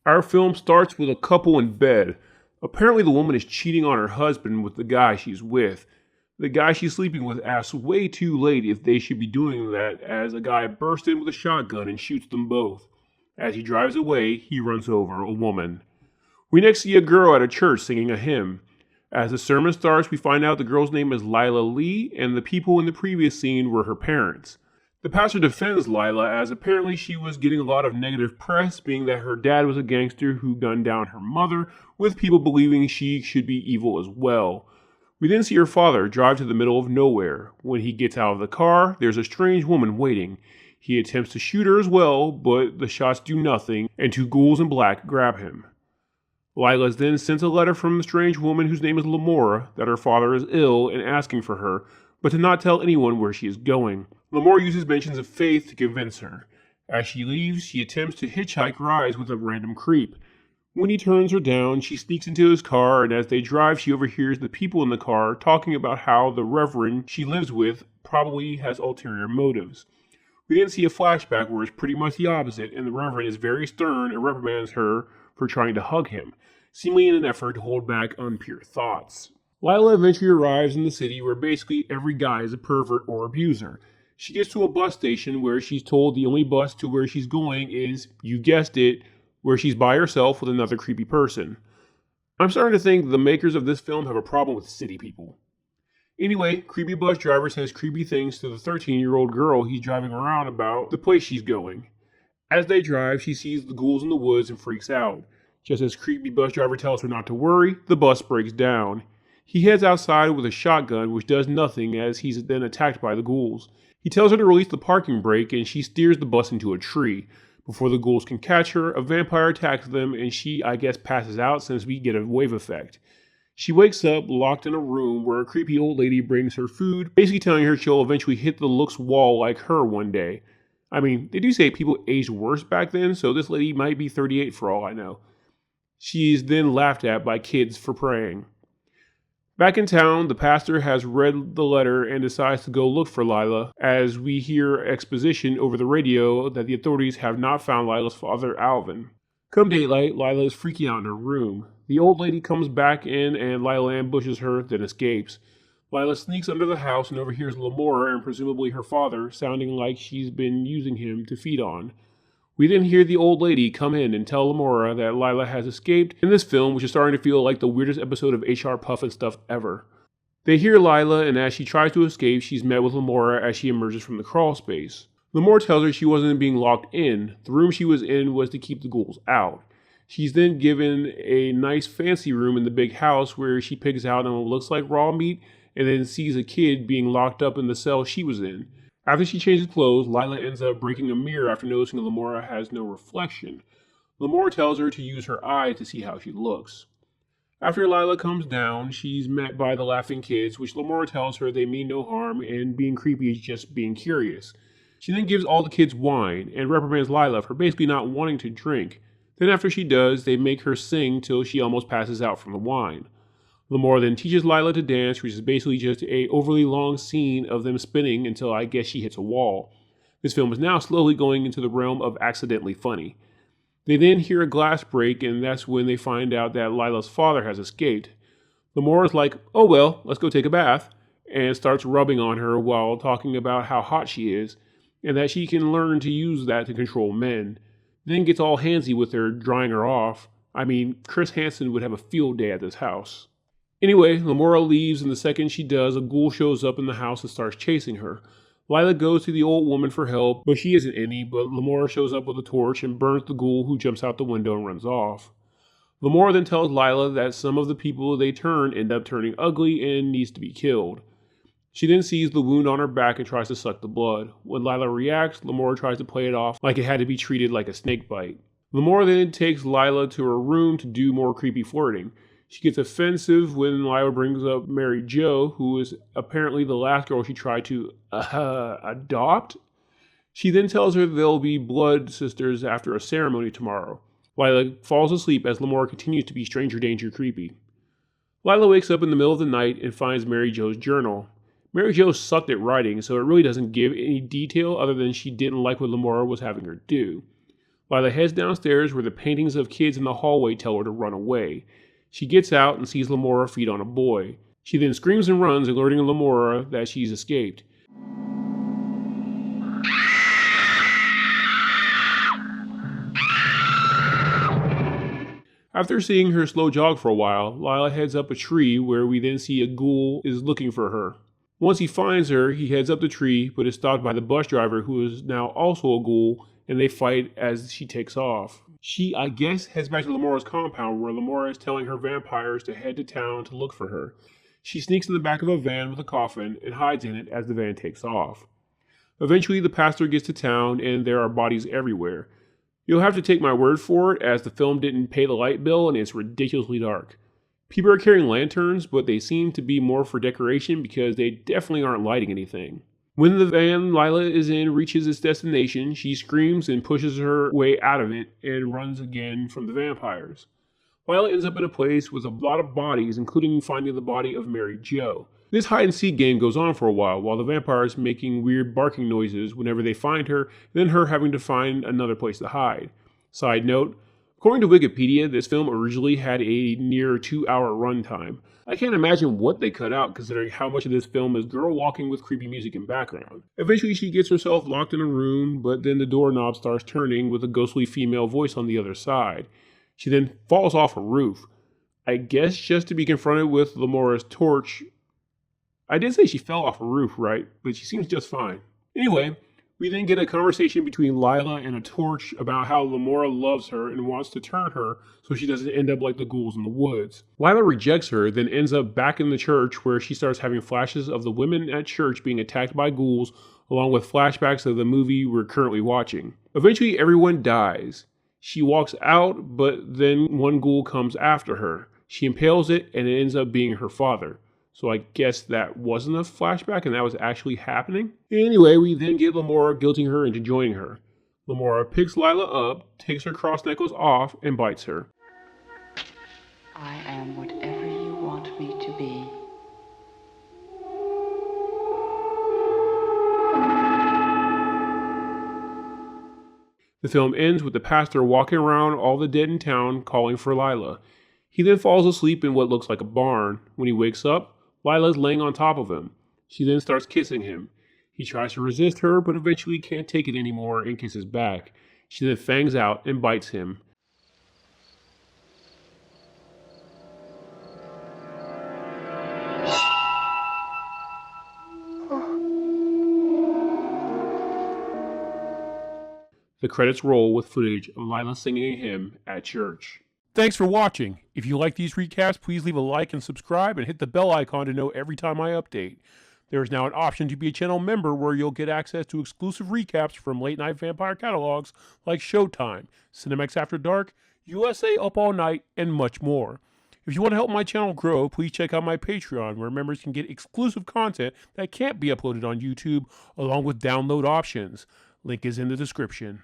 Our film starts with a couple in bed. Apparently the woman is cheating on her husband with the guy she's with. The guy she's sleeping with asks way too late if they should be doing that, as a guy bursts in with a shotgun and shoots them both. As he drives away, he runs over a woman. We next see a girl at a church singing a hymn. As the sermon starts, we find out the girl's name is Lila Lee, and the people in the previous scene were her parents. The pastor defends Lila, as apparently she was getting a lot of negative press, being that her dad was a gangster who gunned down her mother, with people believing she should be evil as well. We then see her father drive to the middle of nowhere. When he gets out of the car, there's a strange woman waiting. He attempts to shoot her as well, but the shots do nothing, and two ghouls in black grab him. Lila then sends a letter from the strange woman whose name is Lemora that her father is ill and asking for her, but to not tell anyone where she is going. Lemora uses mentions of faith to convince her. As she leaves, she attempts to hitchhike rides with a random creep. When he turns her down, she sneaks into his car, and as they drive, she overhears the people in the car talking about how the reverend she lives with probably has ulterior motives. We then see a flashback where it's pretty much the opposite, and the reverend is very stern and reprimands her for trying to hug him, seemingly in an effort to hold back impure thoughts. Lila eventually arrives in the city where basically every guy is a pervert or abuser. She gets to a bus station where she's told the only bus to where she's going is, you guessed it, where she's by herself with another creepy person. I'm starting to think the makers of this film have a problem with city people. Anyway, creepy bus driver says creepy things to the 13-year-old girl he's driving around about the place she's going. As they drive, she sees the ghouls in the woods and freaks out. Just as creepy bus driver tells her not to worry, the bus breaks down. He heads outside with a shotgun, which does nothing as he's then attacked by the ghouls. He tells her to release the parking brake, and she steers the bus into a tree. Before the ghouls can catch her, a vampire attacks them, and she, I guess, passes out since we get a wave effect. She wakes up locked in a room where a creepy old lady brings her food, basically telling her she'll eventually hit the looks wall like her one day. I mean, they do say people aged worse back then, so this lady might be 38 for all I know. She's then laughed at by kids for praying. Back in town, the pastor has read the letter and decides to go look for Lila, as we hear exposition over the radio that the authorities have not found Lila's father, Alvin. Come daylight, Lila is freaking out in her room. The old lady comes back in and Lila ambushes her, then escapes. Lila sneaks under the house and overhears Lemora and presumably her father sounding like she's been using him to feed on. We then hear the old lady come in and tell Lemora that Lila has escaped in this film, which is starting to feel like the weirdest episode of HR Puff and Stuff ever. They hear Lila, and as she tries to escape, she's met with Lemora as she emerges from the crawl space. Lemora tells her she wasn't being locked in. The room she was in was to keep the ghouls out. She's then given a nice fancy room in the big house where she picks out on what looks like raw meat and then sees a kid being locked up in the cell she was in. After she changes clothes, Lila ends up breaking a mirror after noticing Lemora has no reflection. Lemora tells her to use her eyes to see how she looks. After Lila comes down, she's met by the laughing kids, which Lemora tells her they mean no harm and being creepy is just being curious. She then gives all the kids wine and reprimands Lila for basically not wanting to drink. Then after she does, they make her sing till she almost passes out from the wine. Lemora then teaches Lila to dance, which is basically just a overly long scene of them spinning until I guess she hits a wall. This film is now slowly going into the realm of accidentally funny. They then hear a glass break, and that's when they find out that Lila's father has escaped. Lemora's like, oh well, let's go take a bath, and starts rubbing on her while talking about how hot she is, and that she can learn to use that to control men. Then gets all handsy with her, drying her off. I mean, Chris Hansen would have a field day at this house. Anyway, Lemora leaves, and the second she does, a ghoul shows up in the house and starts chasing her. Lila goes to the old woman for help, but she isn't any, but Lemora shows up with a torch and burns the ghoul, who jumps out the window and runs off. Lemora then tells Lila that some of the people they turn end up turning ugly and needs to be killed. She then sees the wound on her back and tries to suck the blood. When Lila reacts, Lemora tries to play it off like it had to be treated like a snake bite. Lemora then takes Lila to her room to do more creepy flirting. She gets offensive when Lila brings up Mary Jo, who is apparently the last girl she tried to adopt. She then tells her they'll be blood sisters after a ceremony tomorrow. Lila falls asleep as Lemora continues to be stranger danger creepy. Lila wakes up in the middle of the night and finds Mary Jo's journal. Mary Jo sucked at writing, so it really doesn't give any detail other than she didn't like what Lemora was having her do. Lila heads downstairs where the paintings of kids in the hallway tell her to run away. She gets out and sees Lemora feed on a boy. She then screams and runs, alerting Lemora that she's escaped. After seeing her slow jog for a while, Lila heads up a tree where we then see a ghoul is looking for her. Once he finds her, he heads up the tree, but is stopped by the bus driver who is now also a ghoul, and they fight as she takes off. She, I guess, heads back to Lemora's compound where Lemora is telling her vampires to head to town to look for her. She sneaks in the back of a van with a coffin and hides in it as the van takes off. Eventually, the pastor gets to town and there are bodies everywhere. You'll have to take my word for it, as the film didn't pay the light bill and it's ridiculously dark. People are carrying lanterns, but they seem to be more for decoration because they definitely aren't lighting anything. When the van Lila is in reaches its destination, she screams and pushes her way out of it and runs again from the vampires. Lila ends up in a place with a lot of bodies, including finding the body of Mary Jo. This hide-and-seek game goes on for a while the vampires making weird barking noises whenever they find her, and then her having to find another place to hide. Side note, according to Wikipedia, this film originally had a near 2-hour runtime. I can't imagine what they cut out considering how much of this film is girl walking with creepy music in background. Eventually she gets herself locked in a room, but then the doorknob starts turning with a ghostly female voice on the other side. She then falls off a roof. I guess just to be confronted with Lemora's torch. I did say she fell off a roof, right? But she seems just fine. Anyway, we then get a conversation between Lila and a torch about how Lemora loves her and wants to turn her so she doesn't end up like the ghouls in the woods. Lila rejects her, then ends up back in the church where she starts having flashes of the women at church being attacked by ghouls, along with flashbacks of the movie we're currently watching. Eventually, everyone dies. She walks out, but then one ghoul comes after her. She impales it, and it ends up being her father. So I guess that wasn't a flashback and that was actually happening. Anyway, we then get Lemora guilting her into joining her. Lemora picks Lila up, takes her cross necklace off, and bites her. I am whatever you want me to be. The film ends with the pastor walking around all the dead in town calling for Lila. He then falls asleep in what looks like a barn. When he wakes up, Lila's laying on top of him. She then starts kissing him. He tries to resist her, but eventually can't take it anymore and kisses back. She then fangs out and bites him. The credits roll with footage of Lila singing a hymn at church. Thanks for watching. If you like these recaps, please leave a like and subscribe and hit the bell icon to know every time I update. There is now an option to be a channel member where you'll get access to exclusive recaps from late night vampire catalogs like Showtime, Cinemax After Dark, USA Up All Night, and much more. If you want to help my channel grow, please check out my Patreon where members can get exclusive content that can't be uploaded on YouTube along with download options. Link is in the description.